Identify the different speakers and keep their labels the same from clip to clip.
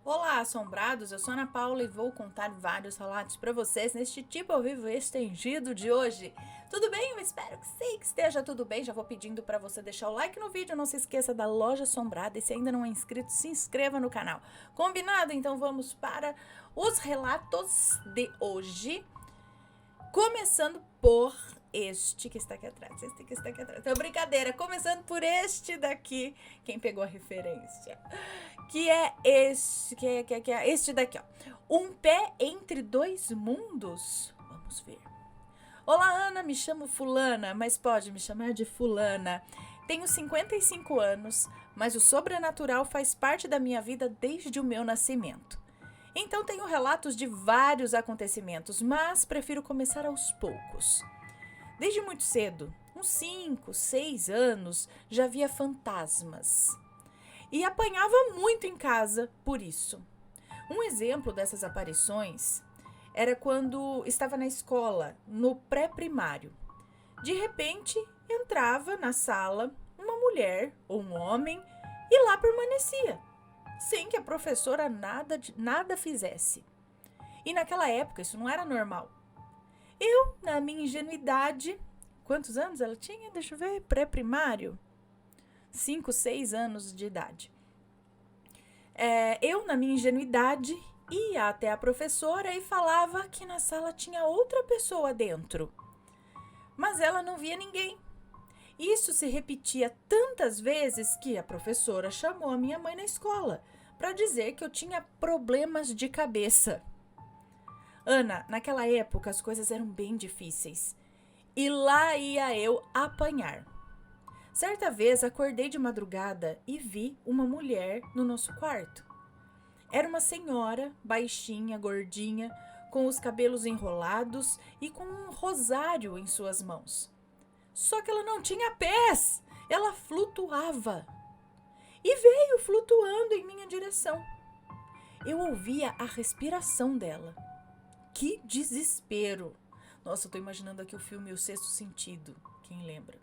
Speaker 1: Olá, assombrados! Eu sou Ana Paula e vou contar vários relatos para vocês neste tipo ao vivo estendido de hoje. Tudo bem? Eu espero que sim, que esteja tudo bem. Já vou pedindo para você deixar o like no vídeo. Não se esqueça da Loja Assombrada e se ainda não é inscrito, se inscreva no canal. Combinado? Então vamos para os relatos de hoje. Começando por este que está aqui atrás. Este que está aqui atrás. Então, brincadeira. Começando por este daqui. Quem pegou a referência? Que é este daqui, ó. Um pé entre dois mundos? Vamos ver. Olá, Ana, me chamo Fulana, mas pode me chamar de Fulana. Tenho 55 anos, mas o sobrenatural faz parte da minha vida desde o meu nascimento. Então tenho relatos de vários acontecimentos, mas prefiro começar aos poucos. Desde muito cedo, uns 5, 6 anos, já via fantasmas. E apanhava muito em casa por isso. Um exemplo dessas aparições era quando estava na escola, no pré-primário. De repente, entrava na sala uma mulher ou um homem e lá permanecia, sem que a professora nada fizesse. E naquela época isso não era normal. Eu, na minha ingenuidade, quantos anos ela tinha? Deixa eu ver, pré-primário. 5, 6 anos de idade. Eu, na minha ingenuidade, ia até a professora e falava que na sala tinha outra pessoa dentro. Mas ela não via ninguém. Isso se repetia tantas vezes que a professora chamou a minha mãe na escola para dizer que eu tinha problemas de cabeça. Ana, naquela época as coisas eram bem difíceis. E lá ia eu apanhar. Certa vez acordei de madrugada e vi uma mulher no nosso quarto. Era uma senhora, baixinha, gordinha, com os cabelos enrolados e com um rosário em suas mãos. Só que ela não tinha pés, ela flutuava. E veio flutuando em minha direção. Eu ouvia a respiração dela. Que desespero! Nossa, eu tô imaginando aqui o filme O Sexto Sentido, quem lembra?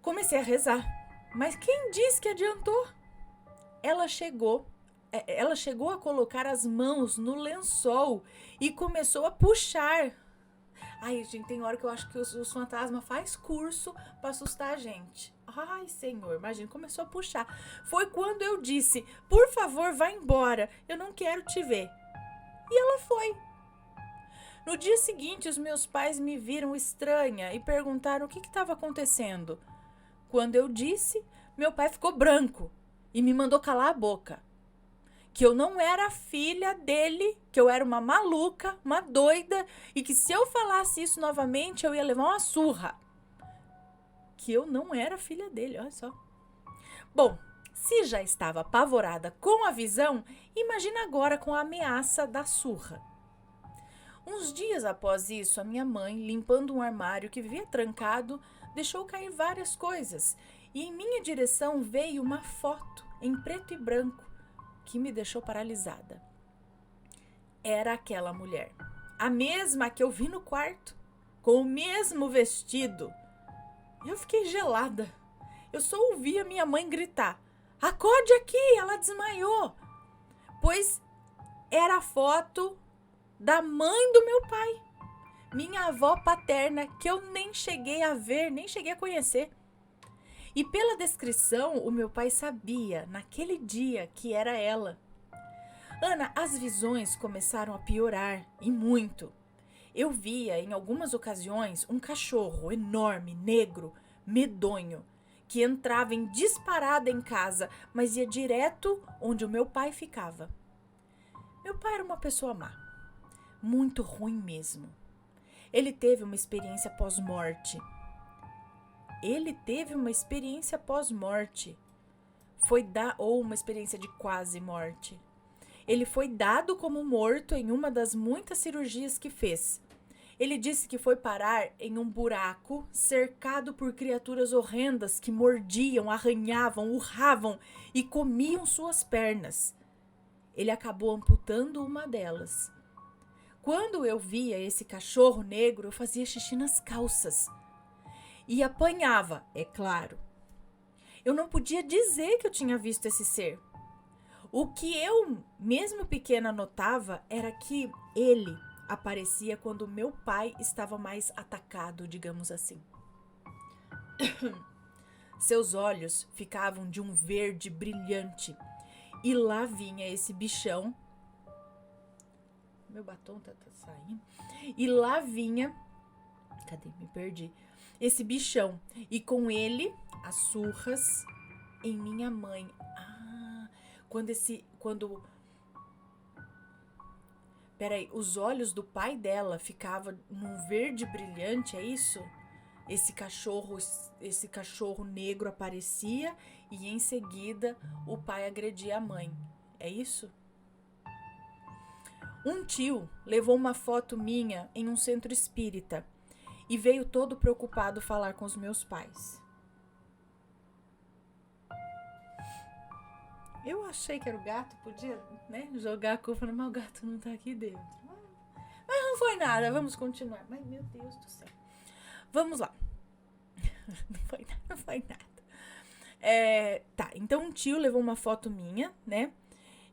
Speaker 1: Comecei a rezar, mas quem disse que adiantou? Ela chegou a colocar as mãos no lençol e começou a puxar. Ai, gente, tem hora que eu acho que os fantasmas faz curso pra assustar a gente. Ai, Senhor, imagina, começou a puxar. Foi quando eu disse, por favor, vá embora, eu não quero te ver. E ela foi. No dia seguinte, os meus pais me viram estranha e perguntaram o que estava acontecendo. Quando eu disse, meu pai ficou branco e me mandou calar a boca. Que eu não era filha dele, que eu era uma maluca, uma doida e que se eu falasse isso novamente eu ia levar uma surra. Que eu não era filha dele, olha só. Bom, se já estava apavorada com a visão, imagina agora com a ameaça da surra. Uns dias após isso, a minha mãe, limpando um armário que vivia trancado, deixou cair várias coisas e em minha direção veio uma foto em preto e branco que me deixou paralisada. Era aquela mulher, a mesma que eu vi no quarto, com o mesmo vestido. Eu fiquei gelada. Eu só ouvi a minha mãe gritar: "Acorde aqui, ela desmaiou!" Pois era a foto da mãe do meu pai. Minha avó paterna, que eu nem cheguei a ver, nem cheguei a conhecer. E pela descrição, o meu pai sabia, naquele dia, que era ela. Ana, as visões começaram a piorar, e muito. Eu via, em algumas ocasiões, um cachorro enorme, negro, medonho, que entrava em disparada em casa, mas ia direto onde o meu pai ficava. Meu pai era uma pessoa má, muito ruim mesmo. Ele teve uma experiência pós-morte. Ou uma experiência de quase morte. Ele foi dado como morto em uma das muitas cirurgias que fez. Ele disse que foi parar em um buraco cercado por criaturas horrendas que mordiam, arranhavam, urravam e comiam suas pernas. Ele acabou amputando uma delas. Quando eu via esse cachorro negro, eu fazia xixi nas calças. E apanhava, é claro. Eu não podia dizer que eu tinha visto esse ser. O que eu, mesmo pequena, notava era que ele aparecia quando meu pai estava mais atacado, digamos assim. Seus olhos ficavam de um verde brilhante e lá vinha esse bichão. Meu batom tá saindo. E lá vinha. Cadê? Me perdi. Esse bichão. E com ele, as surras em minha mãe. Quando. Peraí, os olhos do pai dela ficavam num verde brilhante, é isso? Esse cachorro negro aparecia e em seguida o pai agredia a mãe. É isso? Um tio levou uma foto minha em um centro espírita e veio todo preocupado falar com os meus pais. Eu achei que era o gato, podia, né, jogar a culpa, mas o gato não tá aqui dentro. Mas não foi nada, vamos continuar. Mas, meu Deus do céu. Vamos lá. Não foi nada. Tá, então um tio levou uma foto minha, né,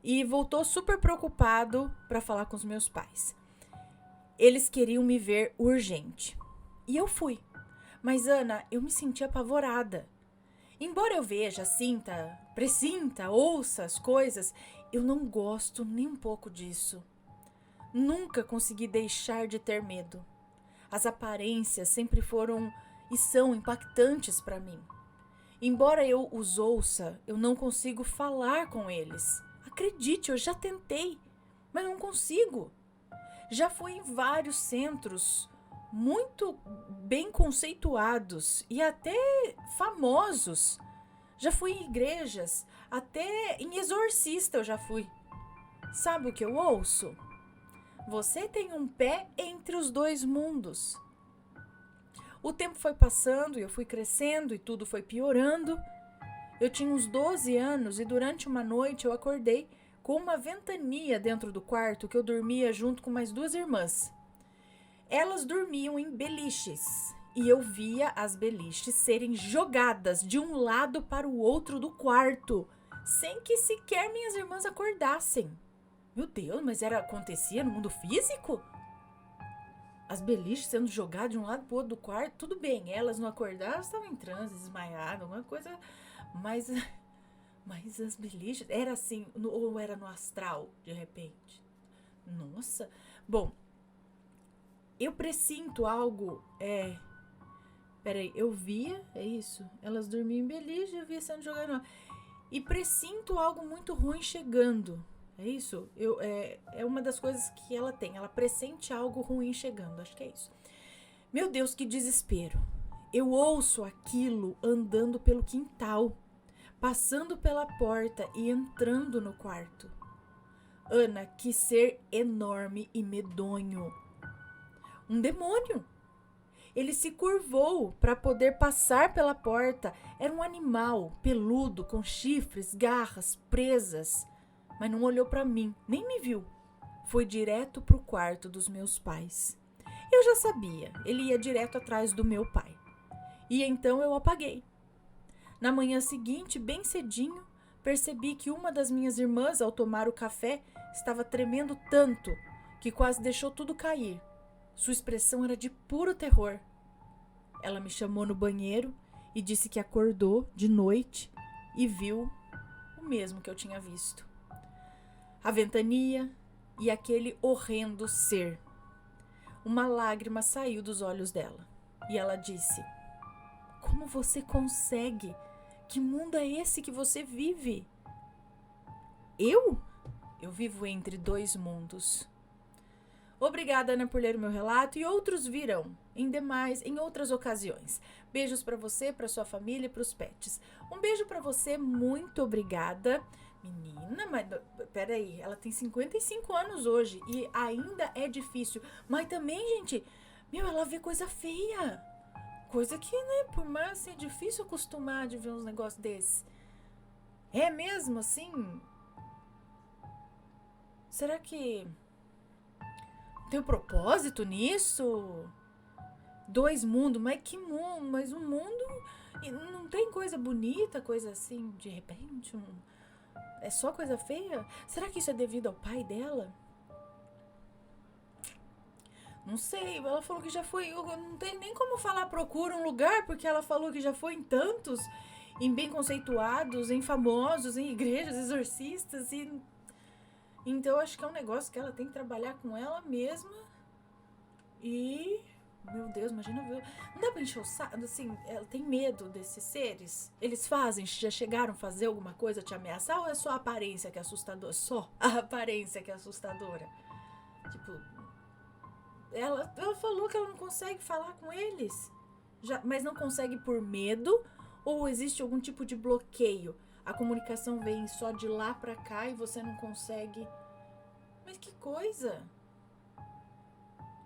Speaker 1: e voltou super preocupado pra falar com os meus pais. Eles queriam me ver urgente. E eu fui. Mas, Ana, eu me senti apavorada. Embora eu veja, sinta, pressinta, ouça as coisas, eu não gosto nem um pouco disso. Nunca consegui deixar de ter medo. As aparências sempre foram e são impactantes para mim. Embora eu os ouça, eu não consigo falar com eles. Acredite, eu já tentei, mas não consigo. Já fui em vários centros muito bem conceituados e até famosos. Já fui em igrejas, até em exorcista eu já fui. Sabe o que eu ouço? Você tem um pé entre os dois mundos. O tempo foi passando e eu fui crescendo e tudo foi piorando. Eu tinha uns 12 anos e durante uma noite eu acordei com uma ventania dentro do quarto que eu dormia junto com mais 2 irmãs. Elas dormiam em beliches e eu via as beliches serem jogadas de um lado para o outro do quarto, sem que sequer minhas irmãs acordassem. Meu Deus, mas acontecia no mundo físico? As beliches sendo jogadas de um lado para o outro do quarto, tudo bem, elas não acordaram, estavam em transe, desmaiadas, alguma coisa, mas as beliches, era assim, ou era no astral, de repente? Nossa, bom... Eu pressinto algo, Peraí, eu via, é isso? Elas dormiam em beliche, eu via sendo jogada. E pressinto algo muito ruim chegando, é isso? É uma das coisas que ela tem, ela pressente algo ruim chegando, acho que é isso. Meu Deus, que desespero. Eu ouço aquilo andando pelo quintal, passando pela porta e entrando no quarto. Ana, que ser enorme e medonho. Um demônio. Ele se curvou para poder passar pela porta. Era um animal peludo, com chifres, garras, presas. Mas não olhou para mim, nem me viu. Foi direto para o quarto dos meus pais. Eu já sabia, ele ia direto atrás do meu pai. E então eu apaguei. Na manhã seguinte, bem cedinho, percebi que uma das minhas irmãs, ao tomar o café, estava tremendo tanto que quase deixou tudo cair. Sua expressão era de puro terror. Ela me chamou no banheiro e disse que acordou de noite e viu o mesmo que eu tinha visto. A ventania e aquele horrendo ser. Uma lágrima saiu dos olhos dela e ela disse: "Como você consegue? Que mundo é esse que você vive?" Eu vivo entre 2 mundos. Obrigada, Ana, por ler o meu relato e outros virão em outras ocasiões. Beijos para você, para sua família e para os pets. Um beijo para você, muito obrigada. Menina, mas peraí, ela tem 55 anos hoje e ainda é difícil. Mas também, gente, ela vê coisa feia. Coisa que, né, por mais ser difícil acostumar de ver uns negócios desses. É mesmo assim? Será que... tem um propósito nisso? 2 mundos, mas que mundo? Mas um mundo... não tem coisa bonita, coisa assim, de repente? É só coisa feia? Será que isso é devido ao pai dela? Não sei, ela falou que já foi. Eu não tem nem como falar procura um lugar, porque ela falou que já foi em tantos, em bem conceituados, em famosos, em igrejas, exorcistas. Então eu acho que é um negócio que ela tem que trabalhar com ela mesma. E. Meu Deus, imagina ver. Não dá pra encher o saco. Assim, ela tem medo desses seres. Eles fazem, já chegaram a fazer alguma coisa, te ameaçar? Ou é só a aparência que é assustadora? Só a aparência que é assustadora. Tipo, ela falou que ela não consegue falar com eles. Mas não consegue por medo? Ou existe algum tipo de bloqueio? A comunicação vem só de lá pra cá e você não consegue. Mas que coisa!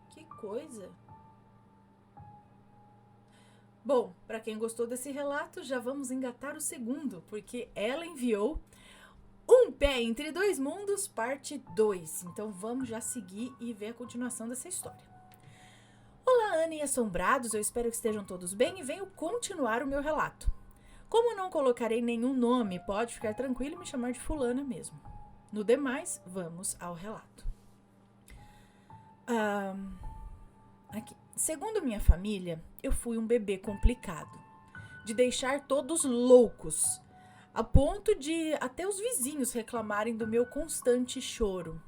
Speaker 1: Que coisa! Bom, para quem gostou desse relato, já vamos engatar o segundo, porque ela enviou Um Pé Entre Dois Mundos, parte 2. Então vamos já seguir e ver a continuação dessa história. Olá, Ana e assombrados, eu espero que estejam todos bem e venho continuar o meu relato. Como não colocarei nenhum nome, pode ficar tranquilo e me chamar de fulana mesmo. No demais, vamos ao relato. Aqui. Segundo minha família, eu fui um bebê complicado, de deixar todos loucos, a ponto de até os vizinhos reclamarem do meu constante choro.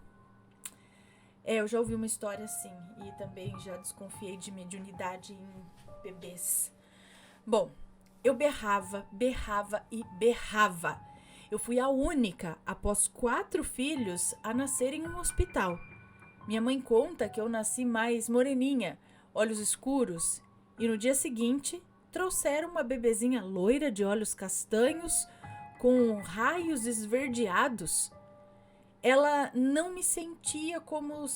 Speaker 1: Eu já ouvi uma história assim e também já desconfiei de mediunidade em bebês. Bom, eu berrava e berrava. Eu fui a única, após 4 filhos, a nascer em um hospital. Minha mãe conta que eu nasci mais moreninha, olhos escuros, e no dia seguinte trouxeram uma bebezinha loira de olhos castanhos com raios esverdeados. Ela não me sentia como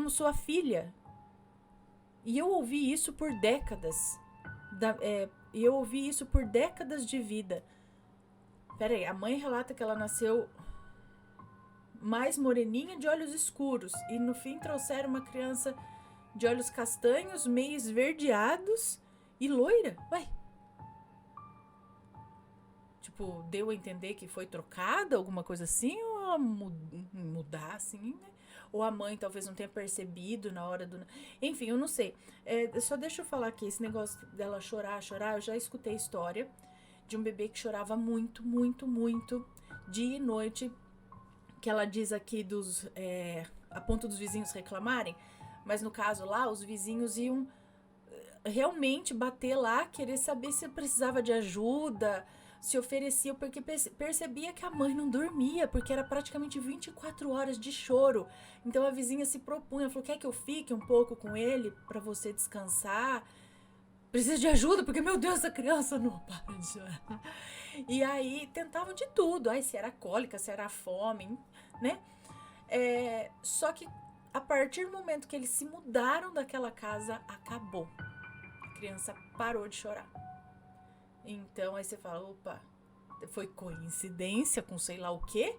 Speaker 1: sua filha. E eu ouvi isso por décadas. De vida. Peraí, a mãe relata que ela nasceu mais moreninha de olhos escuros. E no fim trouxeram uma criança de olhos castanhos, meio esverdeados e loira. Ué? Tipo, deu a entender que foi trocada, alguma coisa assim? Ou ela mudar, assim, né? Ou a mãe talvez não tenha percebido na hora do... Enfim, eu não sei. Só deixa eu falar aqui, esse negócio dela chorar, eu já escutei história de um bebê que chorava muito, muito, muito, dia e noite, que ela diz aqui a ponto dos vizinhos reclamarem, mas no caso lá, os vizinhos iam realmente bater lá, querer saber se precisava de ajuda, se oferecia, porque percebia que a mãe não dormia, porque era praticamente 24 horas de choro. Então a vizinha se propunha, falou, quer que eu fique um pouco com ele para você descansar? Precisa de ajuda, porque, meu Deus, essa criança não para de chorar. E aí tentavam de tudo, se era cólica, se era fome, né? Só que a partir do momento que eles se mudaram daquela casa, acabou. A criança parou de chorar. Então, aí você fala, opa, foi coincidência com sei lá o quê?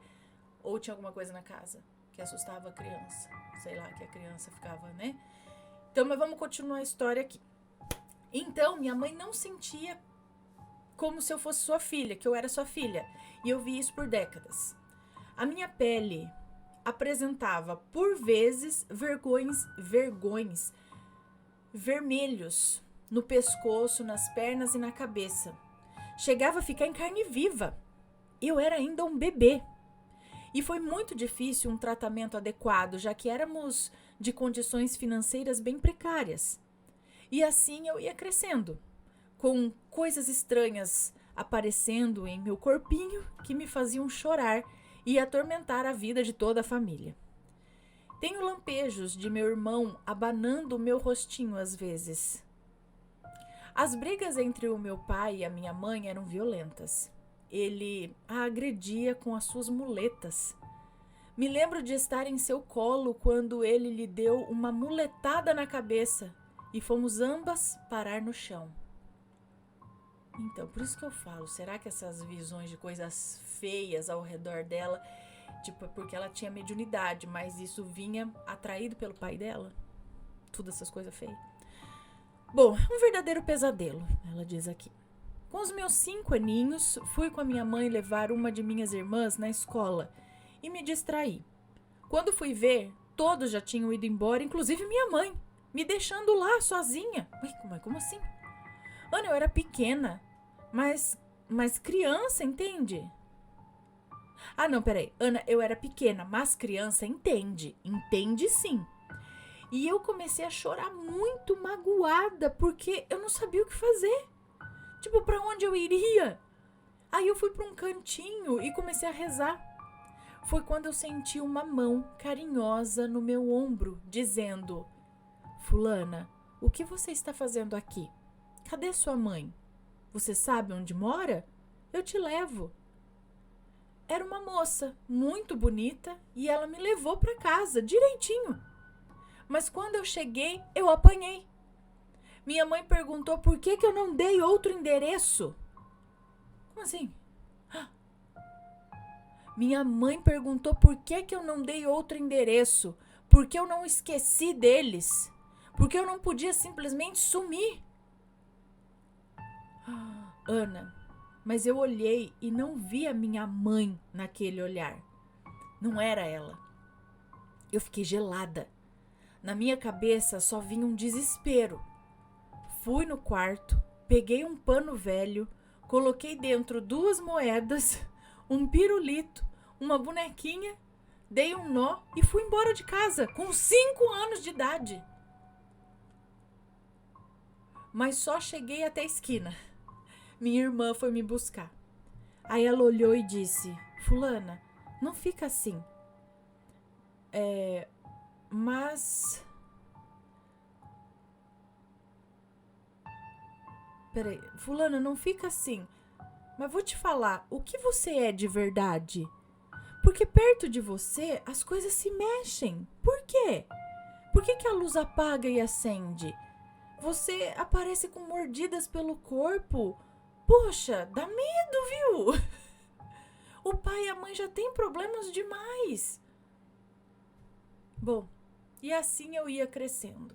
Speaker 1: Ou tinha alguma coisa na casa que assustava a criança? Sei lá, que a criança ficava, né? Então, mas vamos continuar a história aqui. Então, minha mãe não sentia como se eu fosse sua filha, que eu era sua filha. E eu vi isso por décadas. A minha pele apresentava, por vezes, vergões vermelhos no pescoço, nas pernas e na cabeça. Chegava a ficar em carne viva. Eu era ainda um bebê. E foi muito difícil um tratamento adequado, já que éramos de condições financeiras bem precárias. E assim eu ia crescendo, com coisas estranhas aparecendo em meu corpinho que me faziam chorar e atormentar a vida de toda a família. Tenho lampejos de meu irmão abanando o meu rostinho às vezes. As brigas entre o meu pai e a minha mãe eram violentas. Ele a agredia com as suas muletas. Me lembro de estar em seu colo quando ele lhe deu uma muletada na cabeça e fomos ambas parar no chão. Então, por isso que eu falo, será que essas visões de coisas feias ao redor dela, tipo, é porque ela tinha mediunidade, mas isso vinha atraído pelo pai dela? Tudo essas coisas feias. Bom, um verdadeiro pesadelo, ela diz aqui. Com os meus 5 aninhos, fui com a minha mãe levar uma de minhas irmãs na escola e me distraí. Quando fui ver, todos já tinham ido embora, inclusive minha mãe, me deixando lá sozinha. Ué, como assim? Ana, eu era pequena, mas criança, entende? Ah, não, peraí. Ana, eu era pequena, mas criança entende. Entende sim. E eu comecei a chorar muito magoada, porque eu não sabia o que fazer. Tipo, pra onde eu iria? Aí eu fui pra um cantinho e comecei a rezar. Foi quando eu senti uma mão carinhosa no meu ombro, dizendo: Fulana, o que você está fazendo aqui? Cadê sua mãe? Você sabe onde mora? Eu te levo. Era uma moça muito bonita e ela me levou para casa direitinho. Mas quando eu cheguei, eu apanhei. Minha mãe perguntou por que eu não dei outro endereço. Como assim? Minha mãe perguntou por que eu não dei outro endereço. Por que eu não esqueci deles. Por que eu não podia simplesmente sumir. Ana, mas eu olhei e não vi a minha mãe naquele olhar. Não era ela. Eu fiquei gelada. Na minha cabeça só vinha um desespero. Fui no quarto, peguei um pano velho, coloquei dentro 2 moedas, um pirulito, uma bonequinha, dei um nó e fui embora de casa com 5 anos de idade. Mas só cheguei até a esquina. Minha irmã foi me buscar. Aí ela olhou e disse: Fulana, não fica assim. Mas... Peraí, Fulana, não fica assim. Mas vou te falar, o que você é de verdade? Porque perto de você as coisas se mexem. Por quê? Por que a luz apaga e acende? Você aparece com mordidas pelo corpo. Poxa, dá medo, viu? O pai e a mãe já têm problemas demais. Bom, e assim eu ia crescendo.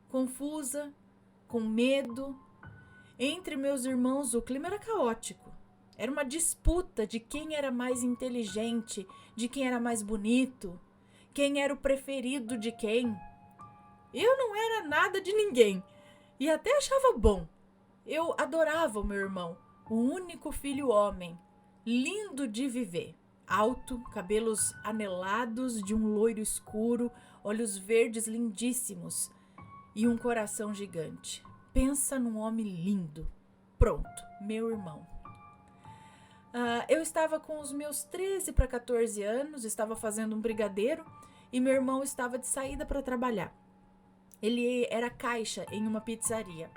Speaker 1: Confusa, com medo. Entre meus irmãos o clima era caótico. Era uma disputa de quem era mais inteligente, de quem era mais bonito, quem era o preferido de quem. Eu não era nada de ninguém e até achava bom. Eu adorava o meu irmão, o único filho homem, lindo de viver. Alto, cabelos anelados de um loiro escuro, olhos verdes lindíssimos e um coração gigante. Pensa num homem lindo. Pronto, meu irmão. Eu estava com os meus 13 para 14 anos, estava fazendo um brigadeiro e meu irmão estava de saída para trabalhar. Ele era caixa em uma pizzaria.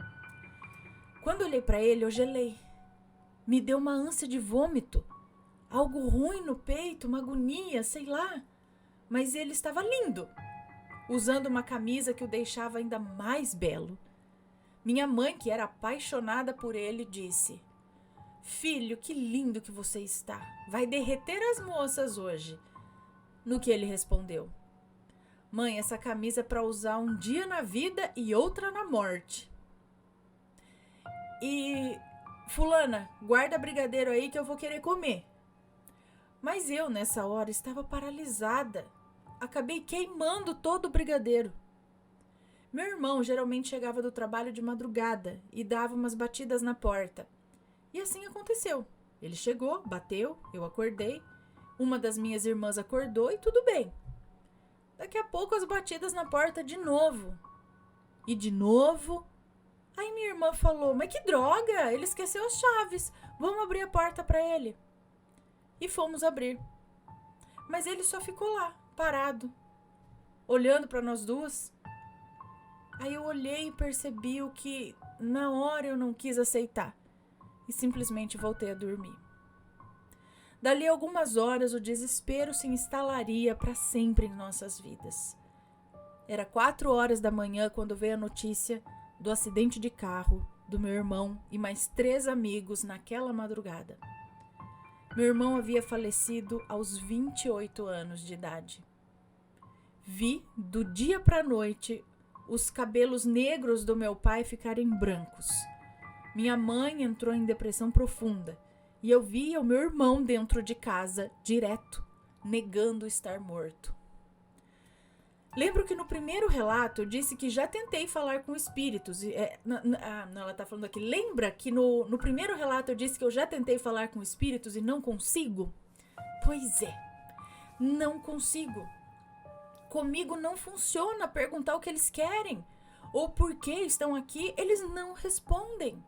Speaker 1: Quando olhei para ele, eu gelei. Me deu uma ânsia de vômito. Algo ruim no peito, uma agonia, sei lá. Mas ele estava lindo, usando uma camisa que o deixava ainda mais belo. Minha mãe, que era apaixonada por ele, disse: Filho, que lindo que você está. Vai derreter as moças hoje. No que ele respondeu: Mãe, essa camisa é para usar um dia na vida e outra na morte. E, fulana, guarda brigadeiro aí que eu vou querer comer. Mas eu, nessa hora, estava paralisada. Acabei queimando todo o brigadeiro. Meu irmão geralmente chegava do trabalho de madrugada e dava umas batidas na porta. E assim aconteceu. Ele chegou, bateu, eu acordei. Uma das minhas irmãs acordou e tudo bem. Daqui a pouco as batidas na porta de novo. E de novo. Aí minha irmã falou: Mas que droga, ele esqueceu as chaves. Vamos abrir a porta para ele. E fomos abrir. Mas ele só ficou lá, parado, olhando para nós duas. Aí eu olhei e percebi o que na hora eu não quis aceitar. E simplesmente voltei a dormir. Dali a algumas horas, o desespero se instalaria para sempre em nossas vidas. Era 4 horas da manhã quando veio a notícia do acidente de carro do meu irmão e mais 3 amigos naquela madrugada. Meu irmão havia falecido aos 28 anos de idade. Vi, do dia para a noite, os cabelos negros do meu pai ficarem brancos. Minha mãe entrou em depressão profunda e eu via o meu irmão dentro de casa, direto, negando estar morto. Lembro que no primeiro relato eu disse que já tentei falar com espíritos. Não, ela tá falando aqui. Lembra que no primeiro relato eu disse que eu já tentei falar com espíritos e não consigo? Pois é, não consigo. Comigo não funciona perguntar o que eles querem ou por que estão aqui, eles não respondem.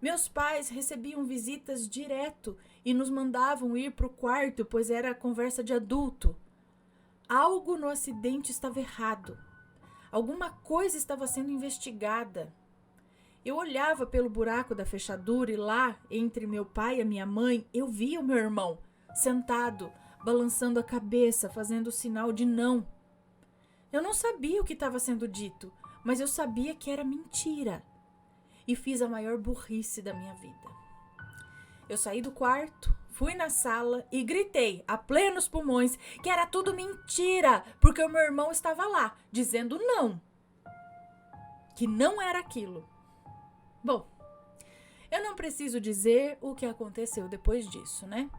Speaker 1: Meus pais recebiam visitas direto e nos mandavam ir para o quarto, pois era conversa de adulto. Algo no acidente estava errado. Alguma coisa estava sendo investigada. Eu olhava pelo buraco da fechadura e lá, entre meu pai e a minha mãe, eu via o meu irmão, sentado, balançando a cabeça, fazendo o sinal de não. Eu não sabia o que estava sendo dito, mas eu sabia que era mentira. E fiz a maior burrice da minha vida. Eu saí do quarto, fui na sala e gritei a plenos pulmões que era tudo mentira, porque o meu irmão estava lá, dizendo não. Que não era aquilo. Bom, eu não preciso dizer o que aconteceu depois disso, né?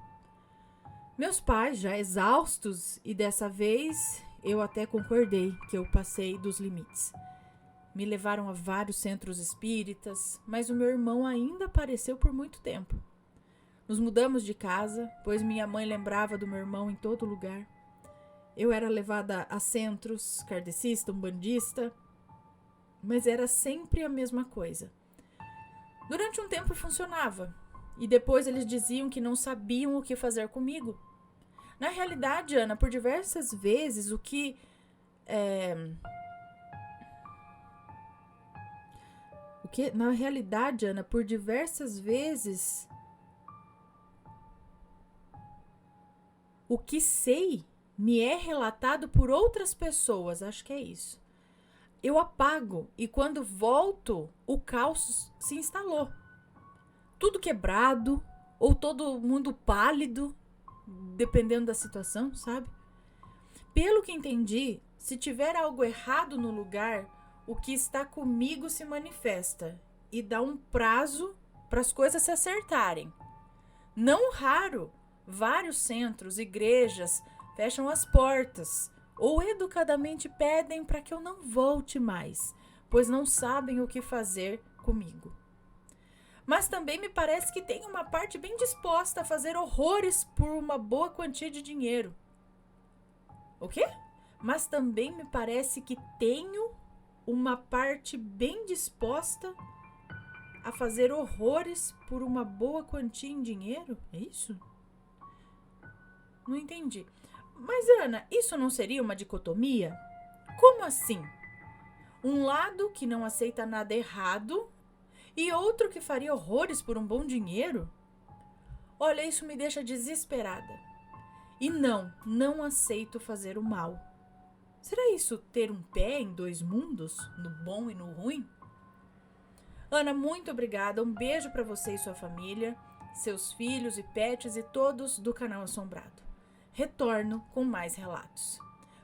Speaker 1: Meus pais, já exaustos, e dessa vez eu até concordei que eu passei dos limites. Me levaram a vários centros espíritas, mas o meu irmão ainda apareceu por muito tempo. Nos mudamos de casa, pois minha mãe lembrava do meu irmão em todo lugar. Eu era levada a centros, kardecista, umbandista, mas era sempre a mesma coisa. Durante um tempo funcionava, e depois eles diziam que não sabiam o que fazer comigo. Na realidade, Ana, por diversas vezes, Na realidade, Ana, por diversas vezes, o que sei me é relatado por outras pessoas, acho que é isso. Eu apago e quando volto, o caos se instalou. Tudo quebrado ou todo mundo pálido, dependendo da situação, sabe? Pelo que entendi, se tiver algo errado no lugar, o que está comigo se manifesta e dá um prazo para as coisas se acertarem. Não raro, vários centros, igrejas fecham as portas ou educadamente pedem para que eu não volte mais, pois não sabem o que fazer comigo. Mas também me parece que tem uma parte bem disposta a fazer horrores por uma boa quantia de dinheiro. O quê? Mas também me parece que tenho uma parte bem disposta a fazer horrores por uma boa quantia em dinheiro? É isso? Não entendi. Mas, Ana, isso não seria uma dicotomia? Como assim? Um lado que não aceita nada errado e outro que faria horrores por um bom dinheiro? Olha, isso me deixa desesperada. E não aceito fazer o mal. Será isso ter um pé em dois mundos, no bom e no ruim? Ana, muito obrigada. Um beijo para você e sua família, seus filhos e pets e todos do canal Assombrado. Retorno com mais relatos.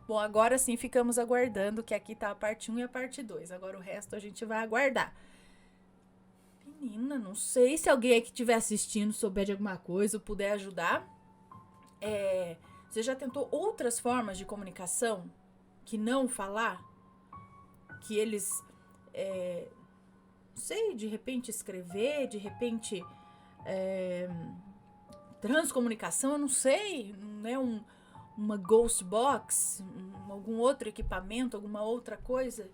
Speaker 1: Bom, agora sim ficamos aguardando, que aqui tá a parte 1 e a parte 2. Agora o resto a gente vai aguardar. Menina, não sei se alguém aí que estiver assistindo souber de alguma coisa ou puder ajudar. Você já tentou outras formas de comunicação que não falar? Que eles, não sei, de repente escrever, de repente transcomunicação, eu não sei, né? Uma ghost box, algum outro equipamento, alguma outra coisa.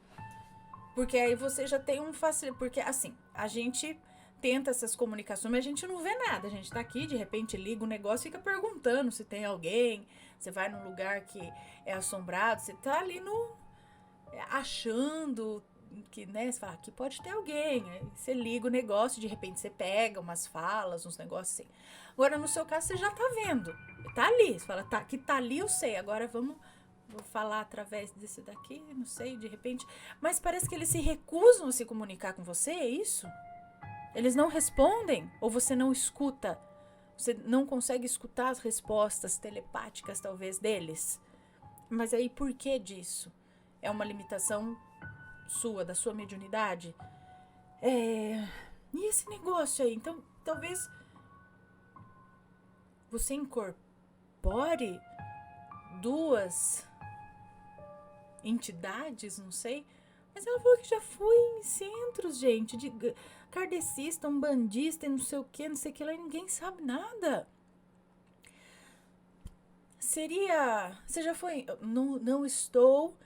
Speaker 1: Porque aí você já tem um facilidade. Porque assim, a gente tenta essas comunicações, mas a gente não vê nada. A gente tá aqui, de repente liga o negócio e fica perguntando se tem alguém. Você vai num lugar que é assombrado, você tá ali achando que, né, você fala, aqui pode ter alguém. Aí você liga o negócio, de repente você pega umas falas, uns negócios assim. Agora, no seu caso, você já tá vendo. Tá ali. Você fala, que tá ali, eu sei. Agora vou falar através desse daqui, não sei, de repente. Mas parece que eles se recusam a se comunicar com você, é isso? Eles não respondem? Ou você não escuta? Você não consegue escutar as respostas telepáticas, talvez, deles? Mas aí, por que disso? É uma limitação sua, da sua mediunidade? E esse negócio aí? Então, talvez você incorpore duas entidades, não sei. Mas ela falou que já foi em centros, gente, de kardecista, umbandista e não sei o que lá, e ninguém sabe nada. Você já foi... Não estou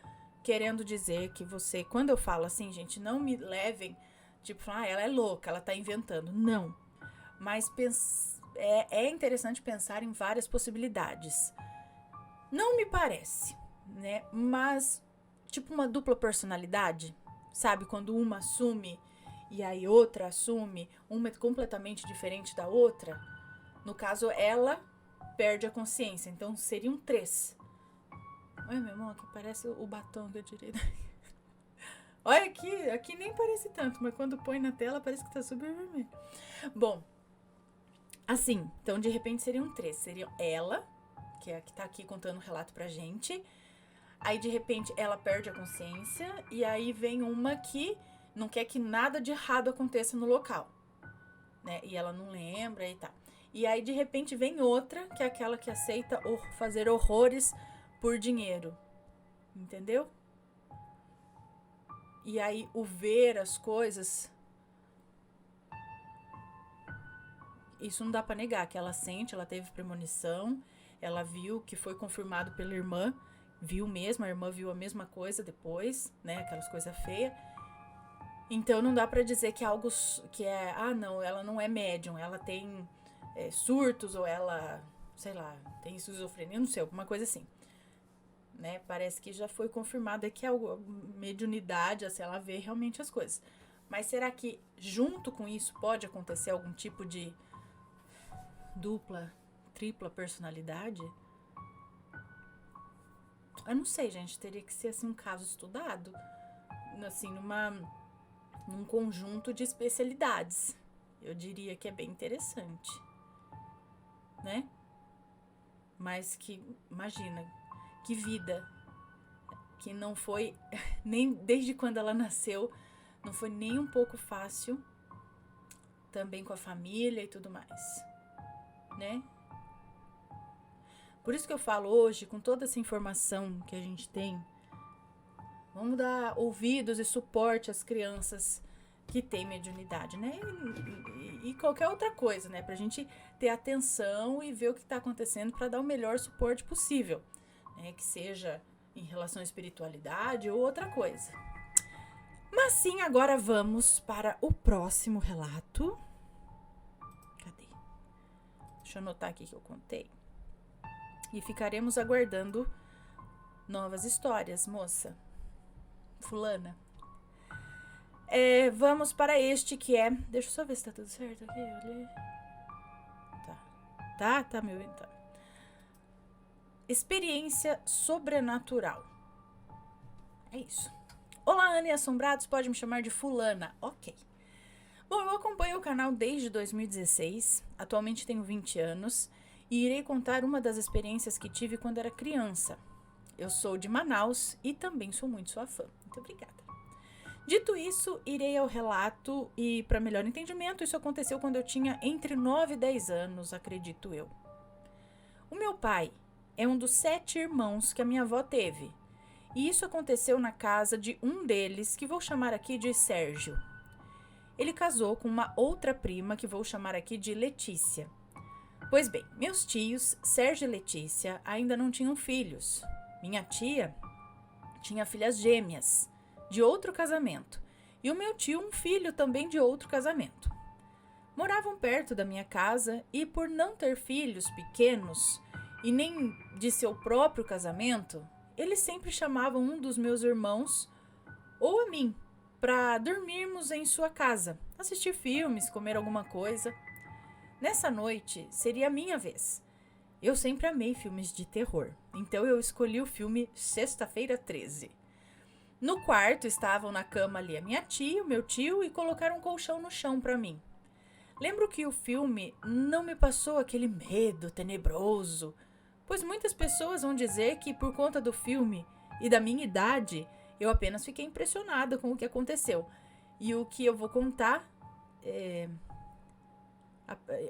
Speaker 1: querendo dizer que você... Quando eu falo assim, gente, não me levem, tipo, ela é louca, ela tá inventando. Não. Mas é interessante pensar em várias possibilidades. Não me parece, né? Mas, tipo uma dupla personalidade, sabe? Quando uma assume e aí outra assume, uma é completamente diferente da outra. No caso, ela perde a consciência, então seriam 3. Olha, meu irmão, aqui parece o batom que eu tirei. Olha aqui nem parece tanto, mas quando põe na tela parece que tá super vermelho. Bom, assim, então de repente seriam 3. Seriam ela, que é a que tá aqui contando o relato pra gente. Aí de repente ela perde a consciência e aí vem uma que não quer que nada de errado aconteça no local, né? E ela não lembra e tal. E aí de repente vem outra, que é aquela que aceita fazer horrores por dinheiro. Entendeu? E aí o ver as coisas, isso não dá pra negar, que ela sente, ela teve premonição, ela viu que foi confirmado pela irmã, viu mesmo, a irmã viu a mesma coisa depois, né, aquelas coisas feias. Então não dá pra dizer que é algo que é, não, ela não é médium, ela tem surtos ou ela, sei lá, tem esquizofrenia, não sei, alguma coisa assim. Né? Parece que já foi confirmado que a mediunidade, assim, ela vê realmente as coisas. Mas será que junto com isso pode acontecer algum tipo de dupla, tripla personalidade? Eu não sei, gente. Teria que ser assim um caso estudado, assim, num conjunto de especialidades. Eu diria que é bem interessante, né? Mas que, imagina, que vida, que não foi, nem desde quando ela nasceu, não foi nem um pouco fácil, também com a família e tudo mais, né? Por isso que eu falo hoje, com toda essa informação que a gente tem, vamos dar ouvidos e suporte às crianças que têm mediunidade, né? E qualquer outra coisa, né? Pra gente ter atenção e ver o que tá acontecendo para dar o melhor suporte possível, né? Que seja em relação à espiritualidade ou outra coisa. Mas sim, agora vamos para o próximo relato. Cadê? Deixa eu anotar aqui que eu contei. E ficaremos aguardando novas histórias, moça. Fulana. Vamos para este que é... Deixa eu só ver se tá tudo certo aqui. Olha. Tá, meu bem, tá. Experiência sobrenatural. É isso. Olá, Ana e Assombrados, pode me chamar de Fulana. Ok. Bom, eu acompanho o canal desde 2016, atualmente tenho 20 anos, e irei contar uma das experiências que tive quando era criança. Eu sou de Manaus e também sou muito sua fã. Muito obrigada. Dito isso, irei ao relato e, para melhor entendimento, isso aconteceu quando eu tinha entre 9 e 10 anos, acredito eu. O meu pai é um dos 7 irmãos que a minha avó teve, e isso aconteceu na casa de um deles, que vou chamar aqui de Sérgio. Ele casou com uma outra prima, que vou chamar aqui de Letícia. Pois bem, meus tios, Sérgio e Letícia, ainda não tinham filhos. Minha tia tinha filhas gêmeas, de outro casamento, e o meu tio um filho também de outro casamento. Moravam perto da minha casa e, por não ter filhos pequenos e nem de seu próprio casamento, eles sempre chamavam um dos meus irmãos ou a mim para dormirmos em sua casa, assistir filmes, comer alguma coisa. Nessa noite seria a minha vez. Eu sempre amei filmes de terror, então eu escolhi o filme Sexta-feira 13. No quarto estavam na cama ali a minha tia, o meu tio, e colocaram um colchão no chão para mim. Lembro que o filme não me passou aquele medo tenebroso, pois muitas pessoas vão dizer que por conta do filme e da minha idade, eu apenas fiquei impressionada com o que aconteceu. E o que eu vou contar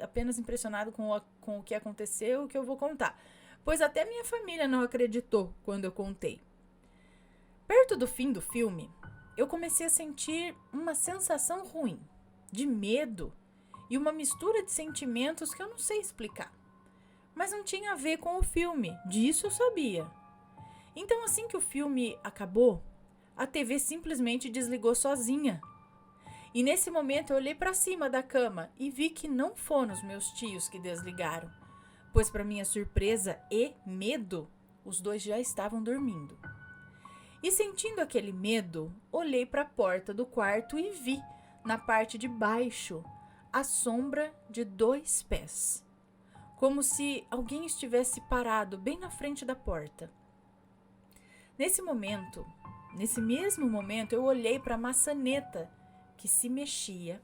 Speaker 1: apenas impressionado com o que aconteceu, o que eu vou contar. Pois até minha família não acreditou quando eu contei. Perto do fim do filme, eu comecei a sentir uma sensação ruim, de medo e uma mistura de sentimentos que eu não sei explicar. Mas não tinha a ver com o filme, disso eu sabia. Então, assim que o filme acabou, a TV simplesmente desligou sozinha. E nesse momento eu olhei para cima da cama e vi que não foram os meus tios que desligaram, pois para minha surpresa e medo, os dois já estavam dormindo. E sentindo aquele medo, olhei para a porta do quarto e vi, na parte de baixo, a sombra de 2 pés. Como se alguém estivesse parado bem na frente da porta. Nesse mesmo momento, eu olhei para a maçaneta que se mexia,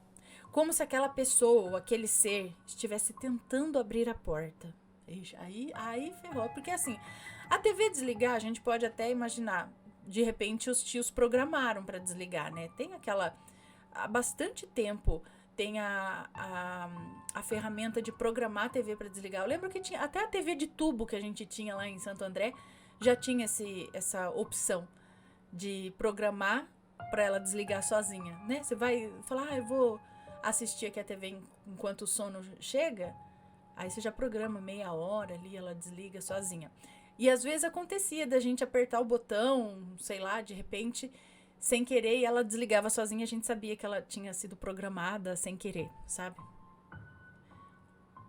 Speaker 1: como se aquela pessoa ou aquele ser estivesse tentando abrir a porta. Aí ferrou, porque assim, a TV desligar, a gente pode até imaginar, de repente os tios programaram para desligar, né? Tem aquela, há bastante tempo, tem a ferramenta de programar a TV para desligar. Eu lembro que tinha até a TV de tubo que a gente tinha lá em Santo André, já tinha essa opção de programar para ela desligar sozinha, né? Você vai falar, eu vou assistir aqui a TV enquanto o sono chega, aí você já programa meia hora ali, ela desliga sozinha. E às vezes acontecia da gente apertar o botão, sei lá, de repente, sem querer, e ela desligava sozinha, a gente sabia que ela tinha sido programada sem querer, sabe?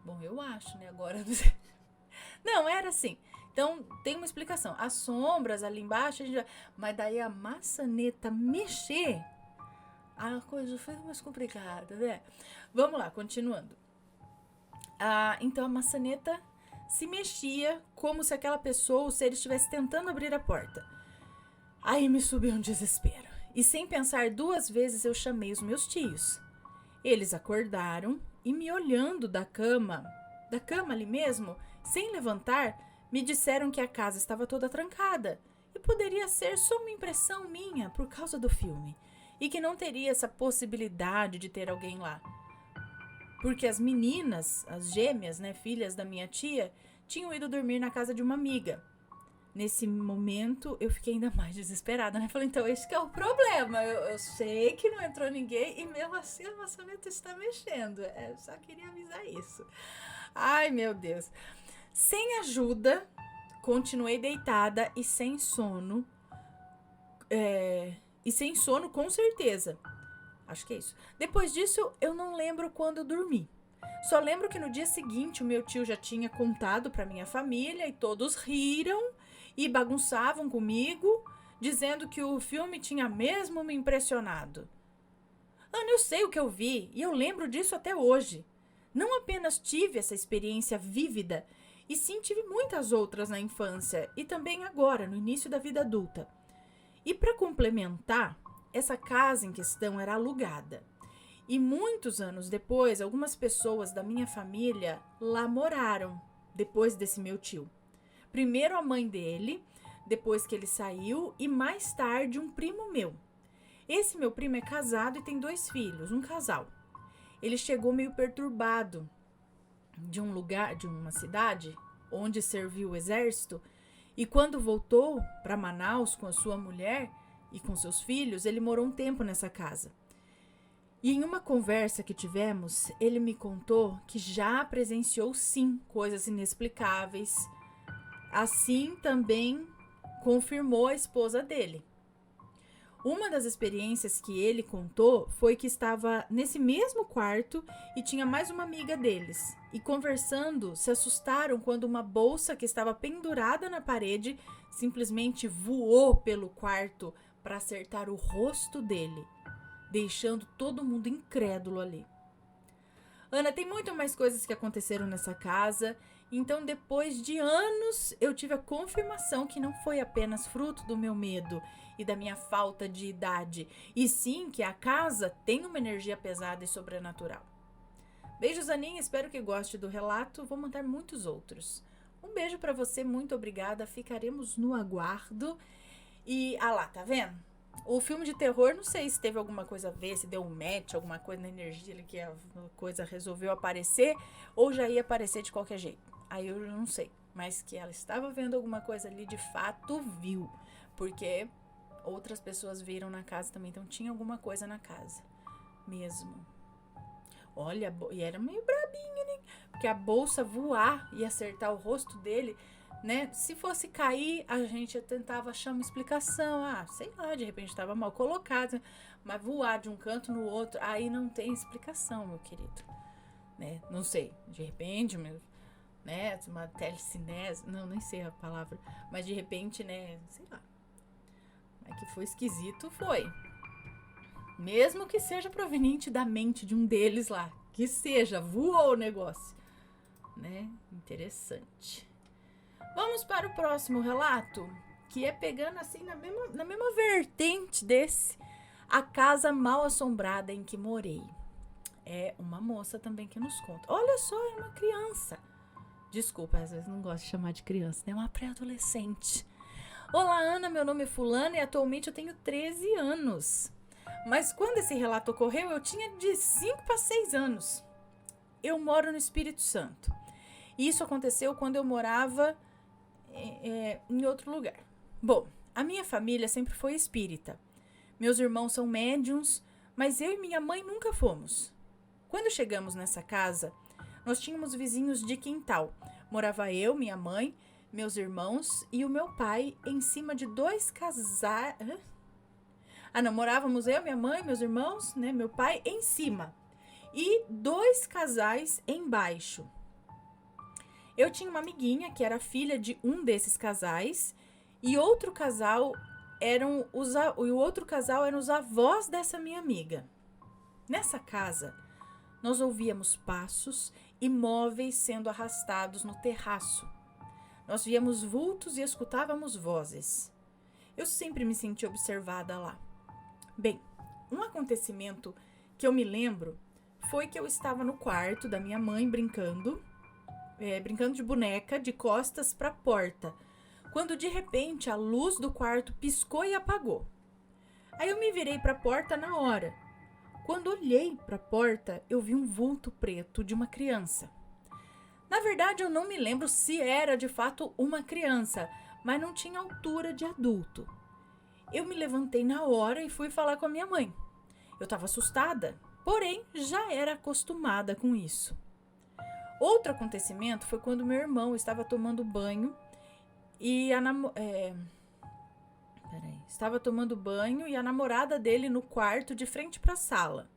Speaker 1: Bom, eu acho, né? Agora não sei. Não, era assim. Então, tem uma explicação. As sombras ali embaixo, mas daí a maçaneta mexer, a coisa foi mais complicada, né? Vamos lá, continuando. Então, a maçaneta se mexia como se aquela pessoa, o ser, estivesse tentando abrir a porta. Aí me subiu um desespero. E sem pensar 2 vezes, eu chamei os meus tios. Eles acordaram e, me olhando da cama ali mesmo, sem levantar, me disseram que a casa estava toda trancada e poderia ser só uma impressão minha por causa do filme e que não teria essa possibilidade de ter alguém lá. Porque as meninas, as gêmeas, né, filhas da minha tia, tinham ido dormir na casa de uma amiga. Nesse momento, eu fiquei ainda mais desesperada, né? Falei, então, esse que é o problema. Eu sei que não entrou ninguém e mesmo assim a maçaneta está mexendo. Eu só queria avisar isso. Ai, meu Deus. Sem ajuda, continuei deitada e sem sono. E sem sono, com certeza. Acho que é isso. Depois disso, eu não lembro quando eu dormi. Só lembro que no dia seguinte, o meu tio já tinha contado para minha família e todos riram e bagunçavam comigo, dizendo que o filme tinha mesmo me impressionado. Ana, eu sei o que eu vi e eu lembro disso até hoje. Não apenas tive essa experiência vívida, e sim tive muitas outras na infância e também agora, no início da vida adulta. E para complementar, essa casa em questão era alugada. E muitos anos depois, algumas pessoas da minha família lá moraram, depois desse meu tio. Primeiro a mãe dele, depois que ele saiu, e mais tarde um primo meu. Esse meu primo é casado e tem 2 filhos, um casal. Ele chegou meio perturbado de um lugar, de uma cidade, onde serviu o exército, e quando voltou para Manaus com a sua mulher e com seus filhos, ele morou um tempo nessa casa. E em uma conversa que tivemos, ele me contou que já presenciou sim coisas inexplicáveis. Assim também confirmou a esposa dele. Uma das experiências que ele contou foi que estava nesse mesmo quarto e tinha mais uma amiga deles. E conversando, se assustaram quando uma bolsa que estava pendurada na parede simplesmente voou pelo quarto para acertar o rosto dele, deixando todo mundo incrédulo ali. Ana, tem muito mais coisas que aconteceram nessa casa. Então, depois de anos, eu tive a confirmação que não foi apenas fruto do meu medo e da minha falta de idade, e sim que a casa tem uma energia pesada e sobrenatural. Beijos, Aninha, espero que goste do relato. Vou mandar muitos outros. Um beijo pra você, muito obrigada. Ficaremos no aguardo. E, lá, tá vendo? O filme de terror, não sei se teve alguma coisa a ver, se deu um match, alguma coisa na energia ali que a coisa resolveu aparecer, ou já ia aparecer de qualquer jeito. Aí eu não sei. Mas que ela estava vendo alguma coisa ali, de fato viu. Porque outras pessoas viram na casa também, então tinha alguma coisa na casa. Mesmo. Olha, e era meio brabinha, né? Porque a bolsa voar e acertar o rosto dele, né? Se fosse cair, a gente tentava achar uma explicação. Ah, sei lá, de repente estava mal colocado. Mas voar de um canto no outro, aí não tem explicação, meu querido. Né? Não sei, de repente, né? Uma telecinese, não, nem sei a palavra. Mas de repente, né? Sei lá. Mas que foi esquisito, foi. Mesmo que seja proveniente da mente de um deles lá. Que seja, voou o negócio. Né? Interessante. Vamos para o próximo relato, que é pegando assim na mesma vertente desse. A casa mal assombrada em que morei. É uma moça também que nos conta. Olha só, é uma criança. Desculpa, às vezes não gosto de chamar de criança, né? É uma pré-adolescente. Olá, Ana, meu nome é fulana e atualmente eu tenho 13 anos. Mas quando esse relato ocorreu, eu tinha de 5 para 6 anos. Eu moro no Espírito Santo. E isso aconteceu quando eu morava em outro lugar. Bom, a minha família sempre foi espírita. Meus irmãos são médiuns, mas eu e minha mãe nunca fomos. Quando chegamos nessa casa, nós tínhamos vizinhos de quintal. Morava eu, minha mãe, meus irmãos e o meu pai em cima de 2 casais. Morávamos eu, minha mãe, meus irmãos, né, meu pai em cima. E 2 casais embaixo. Eu tinha uma amiguinha que era filha de um desses casais e o outro casal eram os avós dessa minha amiga. Nessa casa, nós ouvíamos passos e móveis sendo arrastados no terraço. Nós víamos vultos e escutávamos vozes. Eu sempre me senti observada lá. Bem, um acontecimento que eu me lembro foi que eu estava no quarto da minha mãe brincando de boneca, de costas para a porta, quando de repente a luz do quarto piscou e apagou. Aí eu me virei para a porta na hora. Quando olhei para a porta, eu vi um vulto preto de uma criança. Na verdade, eu não me lembro se era de fato uma criança, mas não tinha altura de adulto. Eu me levantei na hora e fui falar com a minha mãe. Eu estava assustada, porém já era acostumada com isso. Outro acontecimento foi quando meu irmão estava tomando banho e estava tomando banho e a namorada dele no quarto de frente para a sala.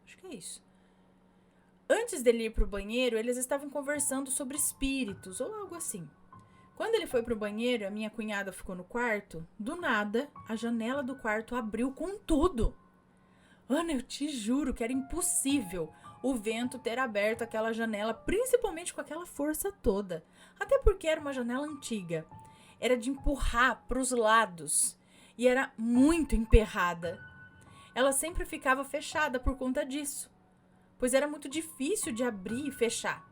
Speaker 1: Acho que é isso. Antes dele ir para o banheiro, eles estavam conversando sobre espíritos ou algo assim. Quando ele foi para o banheiro, a minha cunhada ficou no quarto. Do nada, a janela do quarto abriu com tudo. Ana, eu te juro que era impossível o vento ter aberto aquela janela, principalmente com aquela força toda. Até porque era uma janela antiga. Era de empurrar para os lados e era muito emperrada. Ela sempre ficava fechada por conta disso, pois era muito difícil de abrir e fechar.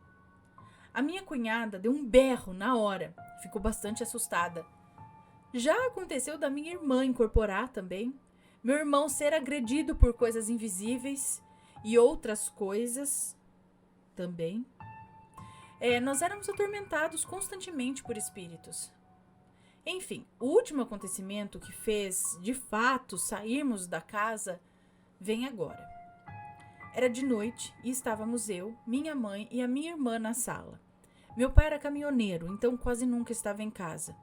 Speaker 1: A minha cunhada deu um berro na hora, ficou bastante assustada. Já aconteceu da minha irmã incorporar também, meu irmão ser agredido por coisas invisíveis e outras coisas também. Nós éramos atormentados constantemente por espíritos. Enfim, o último acontecimento que fez, de fato, sairmos da casa vem agora. Era de noite e estávamos eu, minha mãe e a minha irmã na sala. Meu pai era caminhoneiro, então quase nunca estava em casa.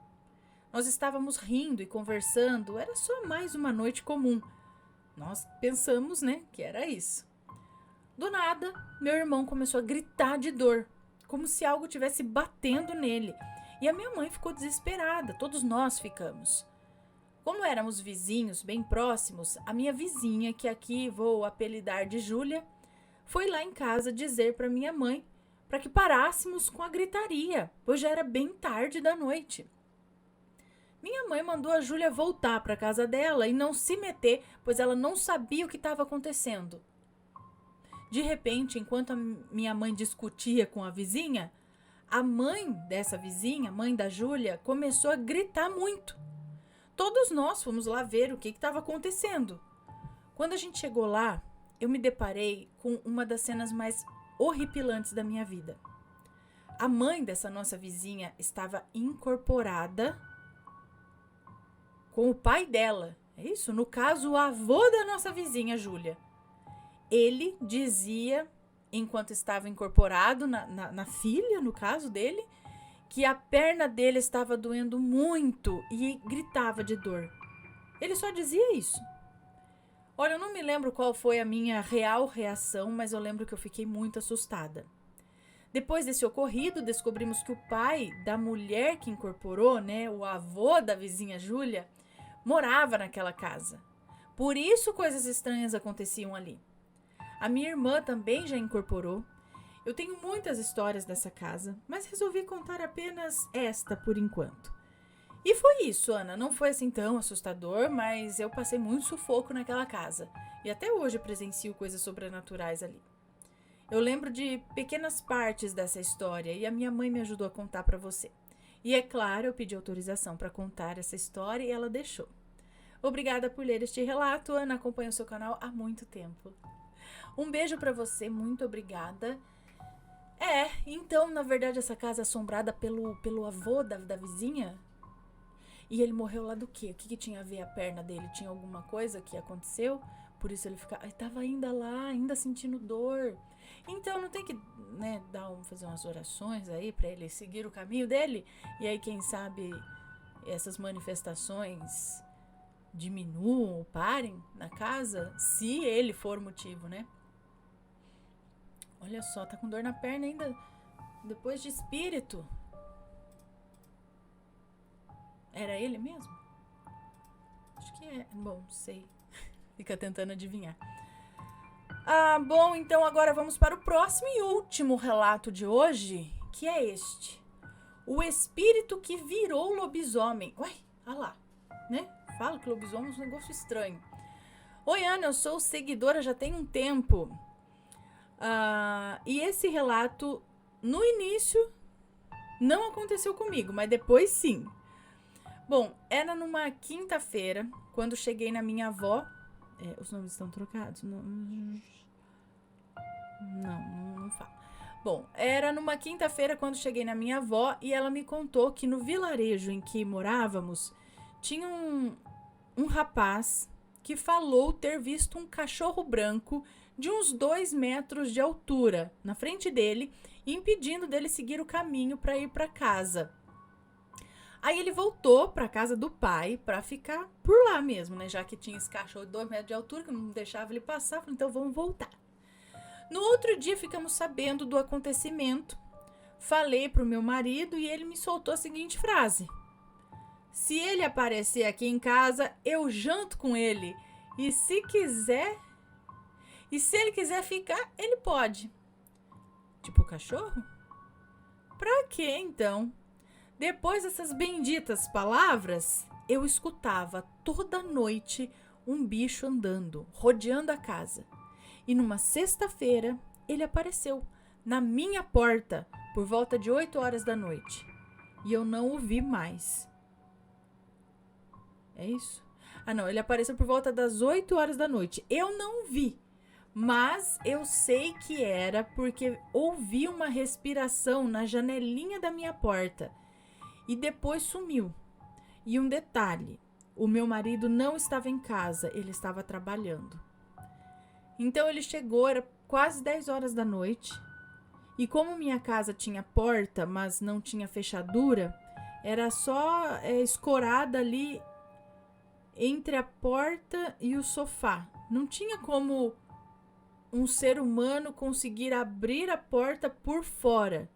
Speaker 1: Nós estávamos rindo e conversando, era só mais uma noite comum. Nós pensamos, né, que era isso. Do nada, meu irmão começou a gritar de dor, como se algo estivesse batendo nele. E a minha mãe ficou desesperada, todos nós ficamos. Como éramos vizinhos bem próximos, a minha vizinha, que aqui vou apelidar de Júlia, foi lá em casa dizer para minha mãe para que parássemos com a gritaria, pois já era bem tarde da noite. Minha mãe mandou a Júlia voltar para a casa dela e não se meter, pois ela não sabia o que estava acontecendo. De repente, enquanto a minha mãe discutia com a vizinha, A mãe dessa vizinha, mãe da Júlia, começou a gritar muito. Todos nós fomos lá ver o que estava acontecendo. Quando a gente chegou lá, eu me deparei com uma das cenas mais horripilantes da minha vida. A mãe dessa nossa vizinha estava incorporada com o pai dela. É isso? No caso, o avô da nossa vizinha, Júlia. Ele dizia, enquanto estava incorporado na filha, no caso dele, que a perna dele estava doendo muito e gritava de dor. Ele só dizia isso. Olha, eu não me lembro qual foi a minha real reação, mas eu lembro que eu fiquei muito assustada. Depois desse ocorrido, descobrimos que o pai da mulher que incorporou, né, o avô da vizinha Júlia, morava naquela casa. Por isso coisas estranhas aconteciam ali. A minha irmã também já incorporou. Eu tenho muitas histórias dessa casa, mas resolvi contar apenas esta por enquanto. E foi isso, Ana. Não foi assim tão assustador, mas eu passei muito sufoco naquela casa. E até hoje presencio coisas sobrenaturais ali. Eu lembro de pequenas partes dessa história e a minha mãe me ajudou a contar para você. E é claro, eu pedi autorização para contar essa história e ela deixou. Obrigada por ler este relato, Ana. Acompanho o seu canal há muito tempo. Um beijo para você, muito obrigada. Então, na verdade, essa casa assombrada pelo avô da vizinha. E ele morreu lá do quê? O que tinha a ver a perna dele? Tinha alguma coisa que aconteceu? Por isso ele estava ainda lá, ainda sentindo dor. Então não tem que, né, fazer umas orações aí para ele seguir o caminho dele? E aí, quem sabe, essas manifestações diminuam ou parem na casa, se ele for o motivo, né? Olha só, tá com dor na perna ainda depois de espírito. Era ele mesmo? Acho que é. Bom, sei. Fica tentando adivinhar. Bom, então agora vamos para o próximo e último relato de hoje, que é este. O espírito que virou lobisomem. Ué, olha lá, né? Falo que lobisomem é um negócio estranho. Oi, Ana, eu sou seguidora já tem um tempo. E esse relato, no início, não aconteceu comigo, mas depois sim. Bom, era numa quinta-feira, quando cheguei na minha avó. Os nomes estão trocados? Não falo. Bom, era numa quinta-feira quando cheguei na minha avó e ela me contou que no vilarejo em que morávamos tinha um rapaz que falou ter visto um cachorro branco de uns 2 metros de altura na frente dele, impedindo dele seguir o caminho para ir para casa. Aí ele voltou para casa do pai para ficar por lá mesmo, né? Já que tinha esse cachorro de 2 metros de altura, que não deixava ele passar, falei, então vamos voltar. No outro dia ficamos sabendo do acontecimento, falei pro meu marido e ele me soltou a seguinte frase: se ele aparecer aqui em casa, eu janto com ele. E se ele quiser ficar, ele pode. Tipo o cachorro? Pra quê, então? Depois dessas benditas palavras, eu escutava toda noite um bicho andando, rodeando a casa. E numa sexta-feira, ele apareceu na minha porta por volta de 8 horas da noite. E eu não o vi mais. É isso? Não, ele apareceu por volta das 8 horas da noite. Eu não vi, mas eu sei que era porque ouvi uma respiração na janelinha da minha porta. E depois sumiu. E um detalhe, o meu marido não estava em casa, ele estava trabalhando. Então ele chegou, era quase 10 horas da noite. E como minha casa tinha porta, mas não tinha fechadura, era só escorada ali entre a porta e o sofá. Não tinha como um ser humano conseguir abrir a porta por fora.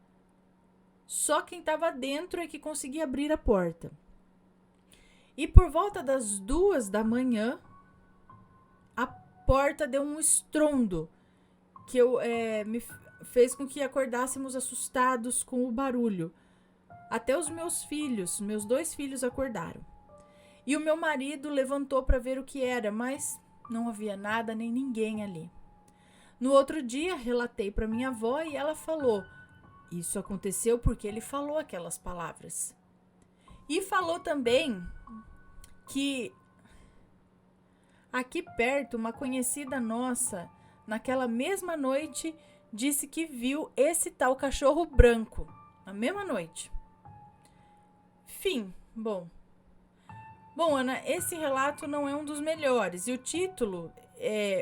Speaker 1: Só quem estava dentro é que conseguia abrir a porta. E por volta das 2 da manhã, a porta deu um estrondo que me fez com que acordássemos assustados com o barulho. Até os meus 2 filhos acordaram. E o meu marido levantou para ver o que era, mas não havia nada nem ninguém ali. No outro dia, relatei para minha avó e ela falou Isso aconteceu porque ele falou aquelas palavras. E falou também que aqui perto, uma conhecida nossa, naquela mesma noite, disse que viu esse tal cachorro branco. Na mesma noite. Fim. Bom, Ana, esse relato não é um dos melhores. E o título,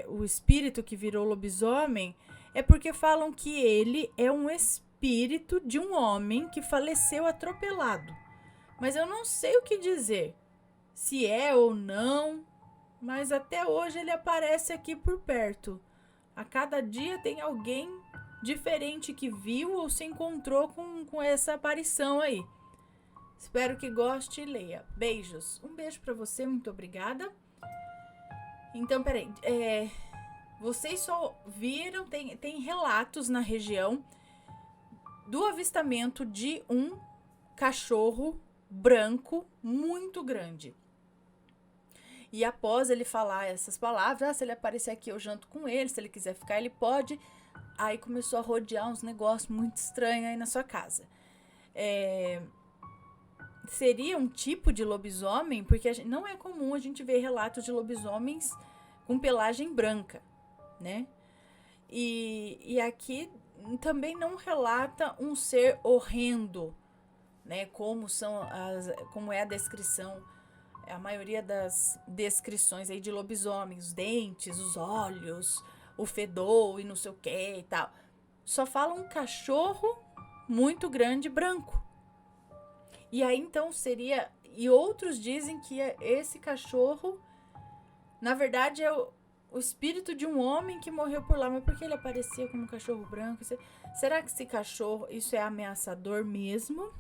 Speaker 1: O Espírito que Virou Lobisomem, é porque falam que ele é um espírito de um homem que faleceu atropelado. Mas eu não sei o que dizer, se é ou não, mas até hoje ele aparece aqui por perto. A cada dia tem alguém diferente que viu ou se encontrou com essa aparição aí. Espero que goste e leia. Beijos. Um beijo pra você, muito obrigada. Então, peraí. Vocês só viram, tem relatos na região do avistamento de um cachorro branco muito grande. E após ele falar essas palavras, se ele aparecer aqui eu janto com ele, se ele quiser ficar ele pode. Aí começou a rodear uns negócios muito estranhos aí na sua casa. Seria um tipo de lobisomem, porque não é comum a gente ver relatos de lobisomens com pelagem branca, né? E aqui também não relata um ser horrendo, né? Como é a descrição, a maioria das descrições aí de lobisomens, os dentes, os olhos, o fedor e não sei o que e tal. Só fala um cachorro muito grande branco. E aí então seria... E outros dizem que esse cachorro, na verdade, é o espírito de um homem que morreu por lá. Mas por que ele aparecia como um cachorro branco? Será que esse cachorro, isso é ameaçador mesmo?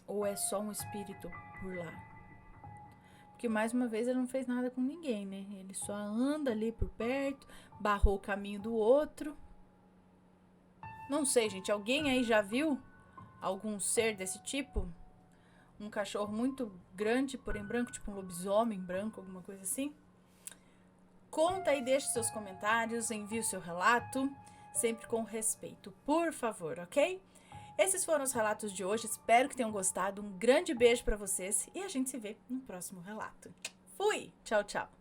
Speaker 1: Ou é só um espírito por lá? Porque mais uma vez ele não fez nada com ninguém, né? Ele só anda ali por perto, barrou o caminho do outro. Não sei, gente. Alguém aí já viu algum ser desse tipo? Um cachorro muito grande, porém branco, tipo um lobisomem branco, alguma coisa assim? Conta aí, deixe seus comentários, envie o seu relato, sempre com respeito, por favor, ok? Esses foram os relatos de hoje, espero que tenham gostado. Um grande beijo pra vocês e a gente se vê no próximo relato. Fui! Tchau, tchau!